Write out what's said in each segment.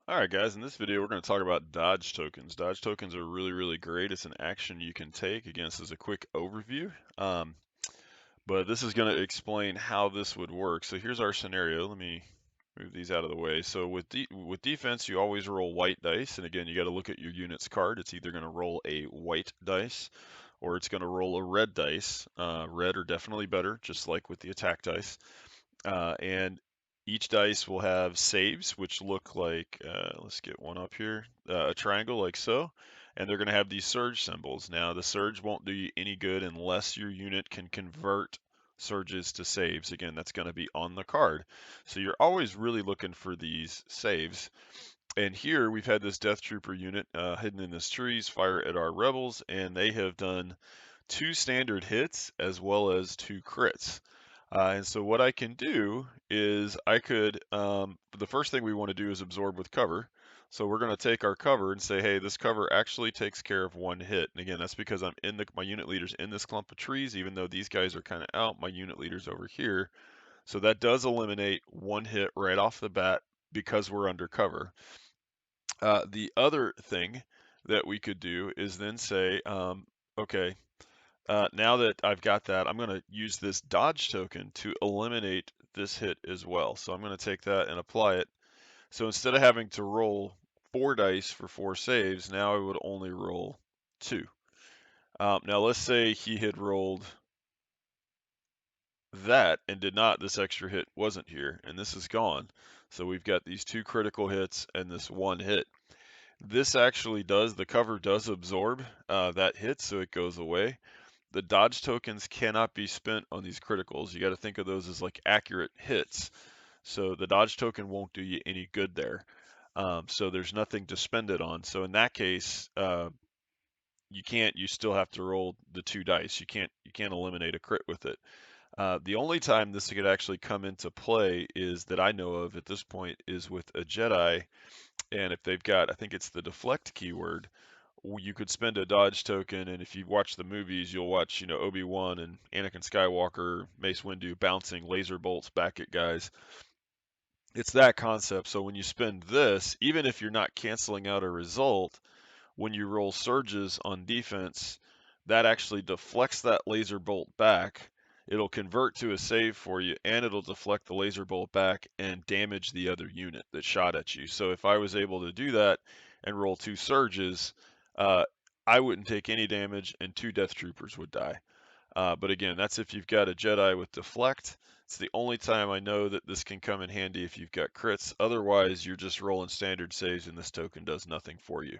All right, guys, in this video, we're going to talk about dodge tokens. Dodge tokens are really, really great. It's an action you can take. Again, this is a quick overview, but this is going to explain how this would work. So here's our scenario. Let me move these out of the way. So with defense, you always roll white dice. And again, you got to look at your unit's card. It's either going to roll a white dice or it's going to roll a red dice. Red are definitely better, just like with the attack dice. And each dice will have saves, which look like, let's get one up here, a triangle like so. And they're going to have these surge symbols. Now, the surge won't do you any good unless your unit can convert surges to saves. Again, that's going to be on the card. So you're always really looking for these saves. And here we've had this Death Trooper unit hidden in this trees, fire at our rebels, and they have done 2 standard hits as well as 2 crits. And so what I can do is I could, the first thing we want to do is absorb with cover. So we're going to take our cover and say, hey, this cover actually takes care of 1 hit. And again, that's because I'm in my unit leader's in this clump of trees, even though these guys are kind of out, my unit leader's over here. So that does eliminate 1 hit right off the bat because we're under cover. The other thing that we could do is then say, okay, now that I've got that, I'm going to use this dodge token to eliminate this hit as well. So I'm going to take that and apply it. So instead of having to roll 4 dice for 4 saves, now I would only roll 2. Now let's say he had rolled that and did not, this extra hit wasn't here, and this is gone. So we've got these 2 critical hits and this 1 hit. This actually does, the cover does absorb that hit, so it goes away. The dodge tokens cannot be spent on these criticals. You got to think of those as like accurate hits. So the dodge token won't do you any good there. So there's nothing to spend it on. So in that case, you can't. You still have to roll the 2 dice. You can't eliminate a crit with it. The only time this could actually come into play is that I know of at this point is with a Jedi, and if they've got, I think it's the deflect keyword, you could spend a dodge token, and if you watch the movies, you'll watch, Obi-Wan and Anakin Skywalker, Mace Windu bouncing laser bolts back at guys. It's that concept. So when you spend this, even if you're not canceling out a result, when you roll surges on defense, that actually deflects that laser bolt back. It'll convert to a save for you, and it'll deflect the laser bolt back and damage the other unit that shot at you. So if I was able to do that and roll 2 surges, uh, I wouldn't take any damage, and 2 Death Troopers would die. But again, that's if you've got a Jedi with deflect. It's the only time I know that this can come in handy if you've got crits. Otherwise, you're just rolling standard saves, and this token does nothing for you.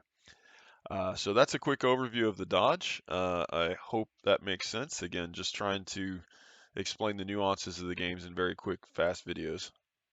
So that's a quick overview of the Dodge. I hope that makes sense. Again, just trying to explain the nuances of the games in very quick, fast videos.